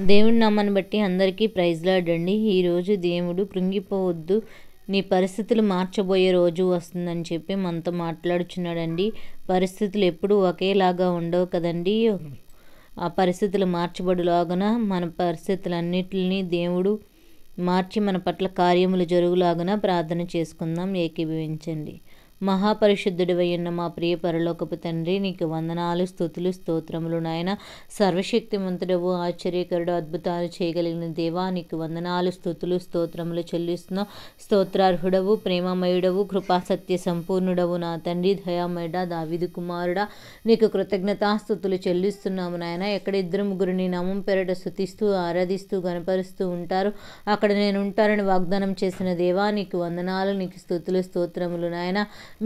దేవుడి నామాన్ని బట్టి అందరికీ ప్రైజ్ లార్డ్ అండి. ఈరోజు దేవుడు కృంగిపోవద్దు, నీ పరిస్థితులు మార్చబోయే రోజు వస్తుందని చెప్పి మనతో మాట్లాడుచున్నాడండి. పరిస్థితులు ఎప్పుడూ ఒకేలాగా ఉండవు కదండి. ఆ పరిస్థితులు మార్చబడులాగున మన పరిస్థితులన్నిటిని దేవుడు మార్చి మన పట్ల కార్యములు జరుగులాగున ప్రార్థన చేసుకుందాం. ఏకీభవించండి. మహాపరిశుద్ధుడివై ఉన్న మా ప్రియ పరలోకపు తండ్రి, నీకు వందనాలు, స్తుతులు, స్తోత్రములు నాయన. సర్వశక్తిమంతుడవు, ఆశ్చర్యకరుడు, అద్భుతాలు చేయగలిగిన దేవా, నీకు వందనాలు, స్తుతులు, స్తోత్రములు చెల్లిస్తున్నాం. స్తోత్రార్హుడవు, ప్రేమమయుడవు, కృపాసత్య సంపూర్ణుడవు నా తండ్రి, దయామయుడ, దావీదు కుమారుడా, నీకు కృతజ్ఞతాస్తుతులు చెల్లిస్తున్నాము నాయన. ఎక్కడ ఇద్దరు ముగ్గురు నీ నామం పేరట స్తుతిస్తూ ఆరాధిస్తూ గణపరుస్తూ ఉంటారు, అక్కడ నేను ఉంటానని వాగ్దానం చేసిన దేవా, నీకు వందనాలు, నీకు స్తుతులు, స్తోత్రములు నాయన.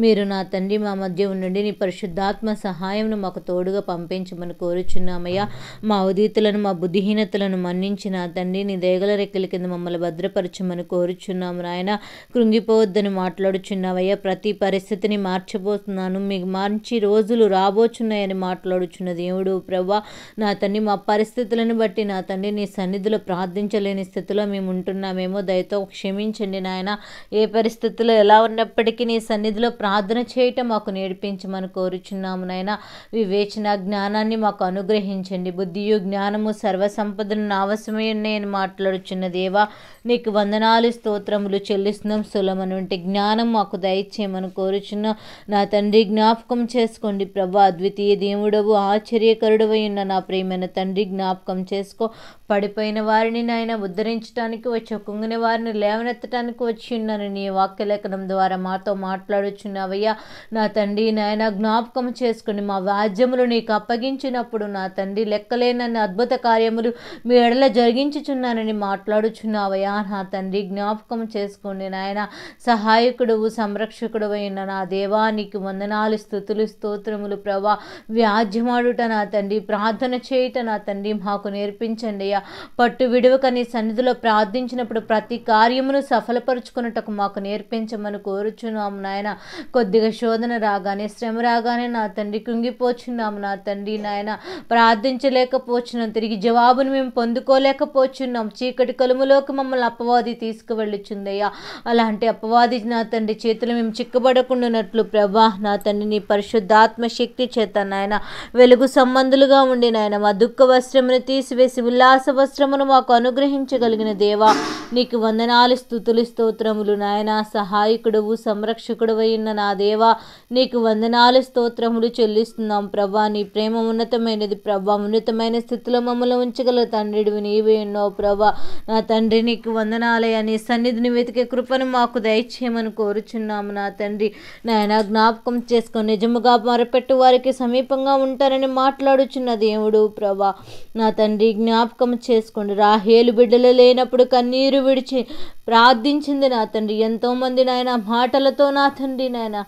మీరు నా తండ్రి మా మధ్య ఉండండి, నీ పరిశుద్ధాత్మ సహాయంను మాకు తోడుగా పంపించమని కోరుచున్నామయ్యా. మా ఉదీతులను మా బుద్ధిహీనతలను మన్నించి నా తండ్రి నీ దయగల రెక్కల కింద మమ్మల్ని భద్రపరచమని కోరుచున్నాము నాయన. కృంగిపోవద్దని మాట్లాడుచున్నావయ్యా. ప్రతి పరిస్థితిని మార్చబోతున్నాను, మీకు మంచి రోజులు రాబోచున్నాయని మాట్లాడుచున్న దేవుడు ప్రభా, నా తండ్రి మా పరిస్థితులను బట్టి నా తండ్రి నీ సన్నిధిలో ప్రార్థించలేని స్థితిలో మేము ఉంటున్నామేమో, దయతో క్షమించండి నాయన. ఏ పరిస్థితుల్లో ఎలా ఉన్నప్పటికీ నీ సన్నిధిలో ప్రార్థన చేయటం మాకు నేర్పించమని కోరుచున్నాము నాయన. వివేచన జ్ఞానాన్ని మాకు అనుగ్రహించండి. బుద్ధియు జ్ఞానము సర్వసంపదను అవసరమై ఉన్నాయని మాట్లాడుచున్న దేవా, నీకు వందనాలు, స్తోత్రములు చెల్లిస్తున్నాం. సులమను వంటి జ్ఞానం మాకు దయచేయమని కోరుచున్నాం నా తండ్రి. జ్ఞాపకం చేసుకోండి ప్రభా, అద్వితీయ దేవుడవు, ఆశ్చర్యకరుడవై ఉన్న నా ప్రియమైన తండ్రి, జ్ఞాపకం చేసుకో. పడిపోయిన వారిని నాయన ఉద్ధరించడానికి వచ్చి, కుంగిన వారిని లేవనెత్తడానికి వచ్చి ఉన్నాను నీ వాక్యలేఖనం ద్వారా మాతో మాట్లాడుచున్నావయ్యా. నా తండ్రి నాయన జ్ఞాపకం చేసుకోండి. మా వ్యాజ్యములు నీకు అప్పగించినప్పుడు నా తండ్రి లెక్కలేనన్ని అద్భుత కార్యములు మీ ఎడల జరిగించుచున్నానని మాట్లాడుచున్నావయ్యా. నా తండ్రి జ్ఞాపకం చేసుకోండి నాయన. సహాయకుడువు, సంరక్షకుడు అయిన నా దేవా, నీకు వందనాలు, స్తుతులు, స్తోత్రములు ప్రభా. వ్యాజ్యమాడుట నా తండ్రి, ప్రార్థన చేయుట నా తండ్రి మాకు నేర్పించండి అయ్యా. పట్టు విడువక నీ సన్నిధిలో ప్రార్థించినప్పుడు ప్రతి కార్యమును సఫలపరుచుకున్నటకు మాకు నేర్పించమని కోరుచున్నాము నాయన. కొద్దిగా శోధన రాగానే, శ్రమ రాగానే నా తండ్రి కృంగిపోచున్నాము నా తండ్రి నాయన. ప్రార్థించలేకపోచున్నాం, తిరిగి జవాబును మేము పొందుకోలేకపోచున్నాం. చీకటి కలుములోకి మమ్మల్ని అపవాది తీసుకువెళ్ళుచుందయ్యా. అలాంటి అపవాది నా తండ్రి చేతులు మేము చిక్కబడకుండానట్లు ప్రభా, నా తండ్రి నీ పరిశుద్ధాత్మ శక్తి చేత నాయన వెలుగు సంబంధులుగా ఉండి నాయన మా దుఃఖ వస్త్రమును తీసివేసి ఉల్లాస వస్త్రమును మాకు అనుగ్రహించగలిగిన దేవా, నీకు వందనాలు, స్తుతులు, స్తోత్రములు నాయన. సహాయకుడువు, సంరక్షకుడు అయిన నా దేవా, నీకు వందనాలు, స్తోత్రములు చెల్లిస్తున్నాం ప్రభా. నీ ప్రేమ ఉన్నతమైనది ప్రభా. ఉన్నతమైన స్థితిలో మమ్మల్ని ఉంచగల తండ్రిడివి నీవే ఉన్నావు ప్రభా. నా తండ్రి నీకు వందనాలయ్యా. నీ సన్నిధిని వెతికే కృపను మాకు దయచేయమని కోరుచున్నాము నా తండ్రి నాయన. జ్ఞాపకం చేసుకొని నిజముగా మొరపెట్టు వారికి సమీపంగా ఉంటారని మాట్లాడుచున్న దేవుడు ప్రభా. నా తండ్రి జ్ఞాపకం చేసుకోండి. రాహేలు బిడ్డలు లేనప్పుడు కన్నీరు విడిచి ప్రార్థించింది నా తండ్రి. ఎంతోమంది నాయన మాటలతో నా తండ్రి నాయన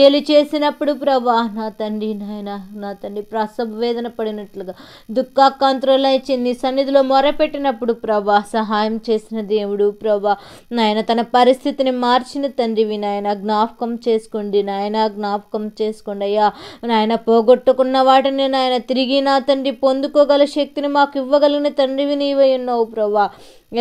ఏలి చేసినప్పుడు ప్రభా, నా తండ్రి నాయన, నా తండ్రి ప్రసవ వేదన పడినట్లుగా దుఃఖాకాంతులై నీ సన్నిధిలో మొరపెట్టినప్పుడు ప్రభా సహాయం చేసిన దేవుడు ప్రభా. నాయన తన పరిస్థితిని మార్చిన తండ్రివి నాయన. జ్ఞాపకం చేసుకోండి నాయన, జ్ఞాపకం చేసుకోండి అయ్యా. నాయన పోగొట్టుకున్న వాటిని నాయన తిరిగి నా తండ్రి పొందుకోగల శక్తిని మాకు ఇవ్వగలిగిన తండ్రివి నీవై ఉన్నావు ప్రభా.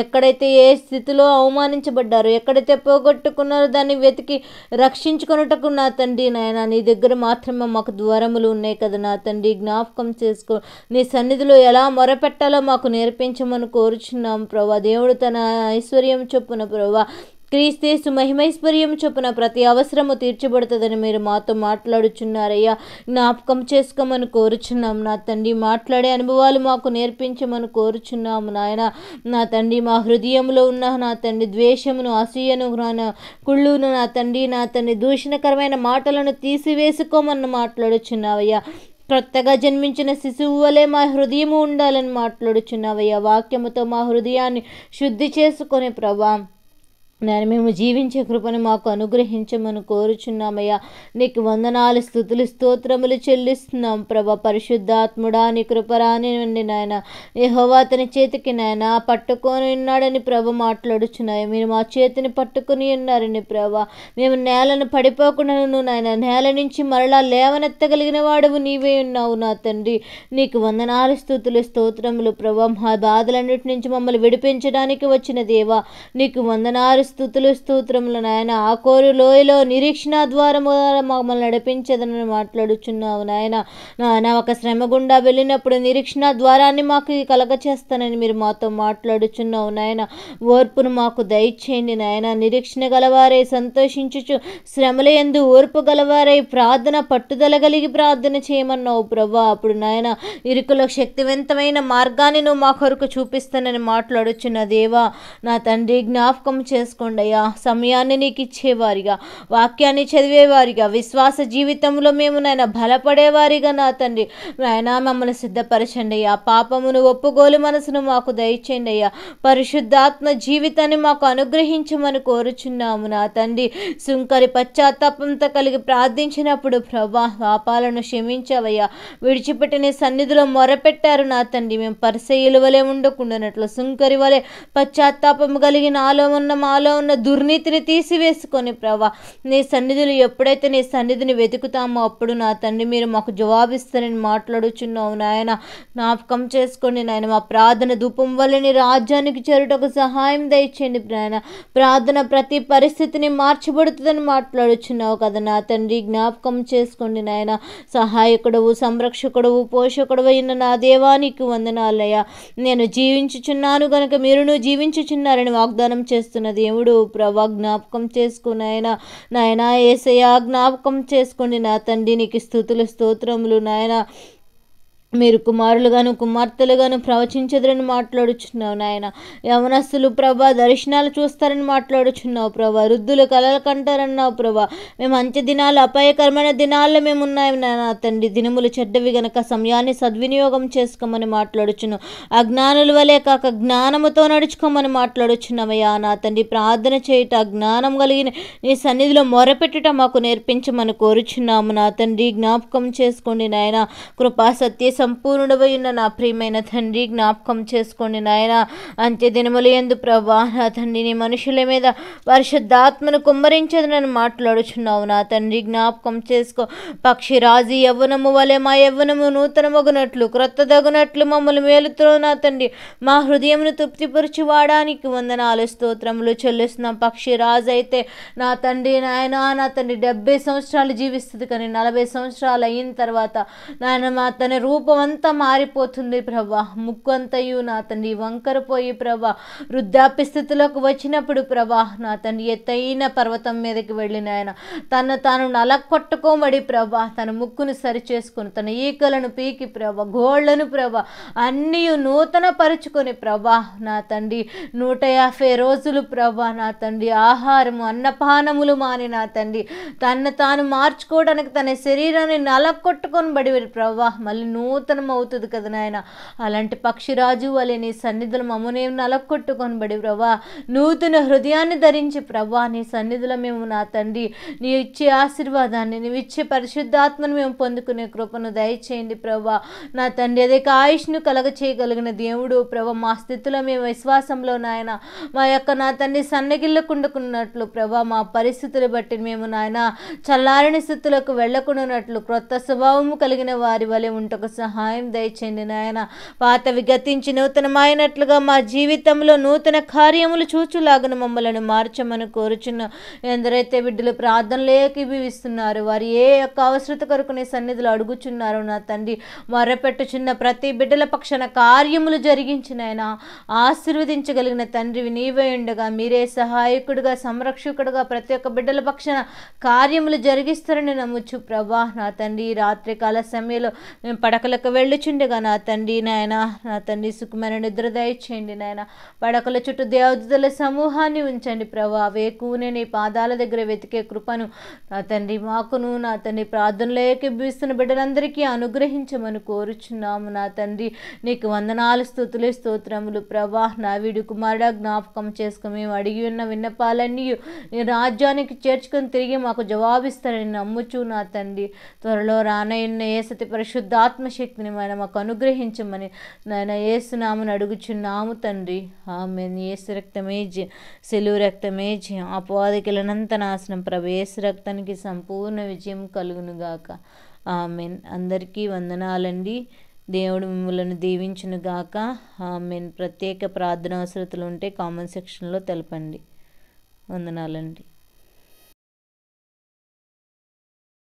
ఎక్కడైతే ఏ స్థితిలో అవమానించబడ్డారో, ఎక్కడైతే పోగొట్టుకున్నారో దాన్ని వెతికి రక్షించుకొనుటకు నా తండ్రి నాయన నీ దగ్గర మాత్రమే మాకు ద్వారములు ఉన్నాయి కదా నా తండ్రి. జ్ఞాపకం చేసుకో. నీ సన్నిధిలో ఎలా మొరపెట్టాలో మాకు నేర్పించమని కోరుచున్నాం ప్రభా. దేవుడు తన ఐశ్వర్యం చొప్పున ప్రభా, క్రీస్తు మహిమైశ్వర్యం చొప్పున ప్రతి అవసరము తీర్చబడుతుందని మీరు మాతో మాట్లాడుచున్నారయ్యా. జ్ఞాపకం చేసుకోమని కోరుచున్నాం నా తండ్రి. మాట్లాడే అనుభవాలు మాకు నేర్పించమని కోరుచున్నాము నాయన. నా తండ్రి మా హృదయంలో ఉన్న నా తండ్రి ద్వేషమును, అసూయను, కుళ్ళును నా తండ్రి దూషణకరమైన మాటలను తీసివేసుకోమని మాట్లాడుచున్నావయ్యా. కొత్తగా జన్మించిన శిశువు వలె మా హృదయము ఉండాలని మాట్లాడుచున్నావయ్యా. వాక్యముతో మా హృదయాన్ని శుద్ధి చేసుకొని ప్రభా, నేను మేము జీవించే కృపను మాకు అనుగ్రహించమని కోరుచున్నామయ్యా. నీకు వందనాలు, స్తుతులు, స్తోత్రములు చెల్లిస్తున్నాం ప్రభా. పరిశుద్ధాత్ముడా నీ కృపరానివ్వండి నాయన. యెహోవా అతని చేతికి నాయన పట్టుకొని ఉన్నాడని ప్రభ మాట్లాడుచున్నాయి. మీరు మా చేతిని పట్టుకొని ఉన్నారని ప్రభా. మేము నేలను పడిపోకుండా నాయన నేల నుంచి మరలా లేవనెత్తగలిగిన వాడువు నీవే ఉన్నావు నా తండ్రి. నీకు వందనాలు, స్తుతులు, స్తోత్రములు ప్రభా. మా బాధలన్నిటి నుంచి మమ్మల్ని విడిపించడానికి వచ్చిన దేవా నీకు వందనాలు, స్తుతులు, స్తోత్రములు నాయన. ఆ కోరు లోయలో నిరీక్షణ ద్వారము మమ్మల్ని నడిపించదని మాట్లాడుచున్నావు నాయన. నాయన ఒక శ్రమ గుండా వెళ్ళినప్పుడు నిరీక్షణ ద్వారాన్ని మాకు కలగ చేస్తానని మీరు మాతో మాట్లాడుచున్నావు నాయన. ఓర్పును మాకు దయచేయండి నాయన. నిరీక్షణ గలవారై సంతోషించుచు శ్రమల యందు ఓర్పు గలవారై ప్రార్థన పట్టుదల కలిగి ప్రార్థన చేయమన్నావు ప్రభా. అప్పుడు నాయన ఇరుకులో శక్తివంతమైన మార్గాన్ని నువ్వు మా కొరకు చూపిస్తానని మాట్లాడుచున్న దేవా నా తండ్రి జ్ఞాపకం చేసుకోండి అయ్యా. సమయాన్ని నీకు ఇచ్చేవారిగా, వాక్యాన్ని చదివేవారిగా, విశ్వాస జీవితంలో మేము నాయన బలపడేవారిగా నా తండ్రి నాయన మమ్మల్ని సిద్ధపరచండి అయ్యా. పాపమును ఒప్పుకోలు మనసును మాకు దయచేయండి అయ్యా. పరిశుద్ధాత్మ జీవితాన్ని మాకు అనుగ్రహించమని కోరుచున్నాము నా తండ్రి. సుంకరి పశ్చాత్తాపంతో కలిగి ప్రార్థించినప్పుడు ప్రభా పాపాలను క్షమించవయ్యా. విడిచిపెట్టిన సన్నిధిలో మొరపెట్టారు నా తండ్రి. మేము పరిసయ్యుల వలె ఉండకుండానట్లు సుంకరి వలె పశ్చాత్తాపం కలిగి మాలో ఉన్న దుర్నీతిని తీసివేసుకొని ప్రభా నీ సన్నిధిని ఎప్పుడైతే నీ సన్నిధిని వెతుకుతామో అప్పుడు నా తండ్రి మీరు మాకు జవాబిస్తారని మాట్లాడుచున్నావు నాయన. జ్ఞాపకం చేసుకోండి నాయన. మా ప్రార్థన ధూపం వల్ల నీ రాజ్యానికి చేరుటకు సహాయం దయచేయండి నాయన. ప్రార్థన ప్రతి పరిస్థితిని మార్చబడుతుందని మాట్లాడుచున్నావు కదా నా తండ్రి. జ్ఞాపకం చేసుకోండి నాయన. సహాయకుడవు, సంరక్షకుడవు, పోషకుడవు అయిన నా దేవానికి వందనాలయ్యా. నేను జీవించుచున్నాను గనుక మీరును జీవించుచున్నారని వాగ్దానం చేస్తున్న దేవుడు ప్రభా జ్ఞాపకం చేసుకున్నాయన నాయన. యేసయ్యా జ్ఞాపకం చేసుకోండి నా తండ్రి. నీకు స్తుతులు, స్తోత్రములు నాయన. మీరు కుమారులుగాను కుమార్తెలుగాను ప్రవచించదురని మాట్లాడుచున్నావు నాయన. యవనస్తులు ప్రభా దర్శనాలు చూస్తారని మాట్లాడుచున్నావు ప్రభా. వృద్ధులు కలలు కంటారన్నావు ప్రభా. మేము అంత్య దినాలు అపాయకరమైన దినాల్లో మేము ఉన్నాము నాయన తండ్రి. దినములు చెడ్డవి గనక సమయాన్ని సద్వినియోగం చేసుకోమని మాట్లాడుచున్నావు. అజ్ఞానుల వలె కాక జ్ఞానముతో నడుచుకోమని మాట్లాడుచున్నామయ్యా నా తండ్రి. ప్రార్థన చేయుట, జ్ఞానం కలిగిన నీ సన్నిధిలో మొరపెట్టుట మాకు నేర్పించమని కోరుచున్నాము నా తండ్రి. జ్ఞాపకం చేసుకోండి నాయన. కృపా సత్య సంపూర్ణుడవై ఉన్న నా ప్రియమైన తండ్రి జ్ఞాపకం చేసుకోండి నాయన. అంత్య దినములు యందు ప్రభా నా తండ్రి నీ మనుషుల మీద పరిశుద్ధాత్మను కుమ్మరించదని మాట్లాడుచున్నావు నా తండ్రి. జ్ఞాపకం చేసుకో. పక్షిరాజు యవ్వనము వలె మా యవ్వనము నూతనమగునట్లు క్రొత్తదగునట్లు మమ్మల్ని మేలుతో నా తండ్రి మా హృదయమును తృప్తిపరిచి వాడానికి వందనాలు, స్తోత్రములు చెల్లిస్తున్నాం. పక్షిరాజు అయితే నా తండ్రి నాయన నా తండ్రి 70 సంవత్సరాలు జీవిస్తుంది, కానీ 40 సంవత్సరాలు అయిన తర్వాత నాయన మా తన రూపం అంతా మారిపోతుంది ప్రభా. ముక్కు అంతయు నా తండ్రి వంకరపోయి ప్రభా వృద్ధాప్య స్థితిలోకి వచ్చినప్పుడు ప్రభా నా తండ్రి ఎత్తైన పర్వతం మీదకి వెళ్ళిన ఆయన తాను నలకొట్టుకోమడి ప్రభా తన ముక్కును సరి చేసుకొని తన ఈకలను పీకి ప్రభా గోళ్లను ప్రభా అన్నీ నూతన పరుచుకొని ప్రభా నా తండ్రి 150 రోజులు ప్రభా నా తండ్రి ఆహారము అన్నపానములు మాని నా తండ్రి తాను మార్చుకోవడానికి తన శరీరాన్ని నలకొట్టుకొని బడి ప్రభా మళ్ళీ నూతనం అవుతుంది కదా నాయన. అలాంటి పక్షిరాజు వలె నీ సన్నిధులు మమ్మల్ని నలకొట్టుకొని బడి ప్రభా నూతన హృదయాన్ని ధరించి ప్రభా నీ సన్నిధిలో మేము నా తండ్రి నీ ఇచ్చే ఆశీర్వాదాన్ని నీవు ఇచ్చే పరిశుద్ధాత్మను మేము పొందుకునే కృపను దయచేయండి ప్రభా నా తండ్రి. అదే ఆయుష్ను కలగ చేయగలిగిన దేవుడు ప్రభా మా స్థితిలో మేము విశ్వాసంలో నాయన మా యొక్క నా తండ్రి సన్నగిల్లకుండుకున్నట్లు ప్రభా మా పరిస్థితులు బట్టి మేము నాయన చల్లారని స్థితులకు వెళ్ళకుండానట్లు క్రొత్త స్వభావము కలిగిన వారి వలె ఉంటకు సహాయం దయచేయండి నాయన. పాతవి గతించి నూతనమైనట్లుగా మా జీవితంలో నూతన కార్యములు చూచులాగన మమ్మల్ని మార్చమని కోరుచున్న ఎందరైతే బిడ్డలు ప్రార్థనలు ఏకీభవిస్తున్నారు వారు ఏ యొక్క అవసరత కొరకు నీ సన్నిధిలో అడుగుచున్నారు నా తండ్రి మొరపెట్టుచున్న ప్రతి బిడ్డల పక్షాన కార్యములు జరిగించినైనా ఆశీర్వదించగలిగిన తండ్రివి నీవే ఉండగా మీరే సహాయకుడుగా సంరక్షకుడుగా ప్రతి ఒక్క బిడ్డల పక్షాన కార్యములు జరిగిస్తారని నమ్ముచు ప్రభా నా తండ్రి. రాత్రికాల సమయంలో మేము పడకల వెళ్ళక వెళ్ళుచుండగా నా తండ్రి నాయన, నా తండ్రి సుఖమైన నిద్ర దయచేయండి నాయన. పడకల చుట్టూ దేవదూతల సమూహాన్ని ఉంచండి ప్రభా. వేకునే నీ పాదాల దగ్గర వెతికే కృపను నా తండ్రి మాకును, నా తండ్రి ప్రార్థనలోకి బీస్తున్న బిడ్డలందరికీ అనుగ్రహించమని కోరుచున్నాము నా తండ్రి. నీకు వందనాలు, స్తుతులు, స్తోత్రములు ప్రభా. నా వీడి కుమారుడా జ్ఞాపకం చేసుకుని మేము అడిగి ఉన్న విన్నపాలన్నీ నీ రాజ్యానికి చేర్చుకొని తిరిగి మాకు జవాబిస్తారని నమ్ముచు నా తండ్రి. త్వరలో రానయ్యున్న యేసతి పరిశుద్ధాత్మ శక్తిని మాకు అనుగ్రహించమని నాయన యేసునామని అడుగుచున్నాము తండ్రి. ఆమేన్. యేసు రక్తమే జయం, సెలువు రక్తమే జయం, అపవాదికులనంత నాశనం ప్రభు. యేసు రక్తానికి సంపూర్ణ విజయం కలుగునుగాక. ఆమేన్. అందరికీ వందనాలండి. దేవుడు మిమ్మల్ని దీవించునుగాక. ఆమేన్. ప్రత్యేక ప్రార్థన అవసరతలు ఉంటే కామెంట్ సెక్షన్లో తెలపండి. వందనాలండి.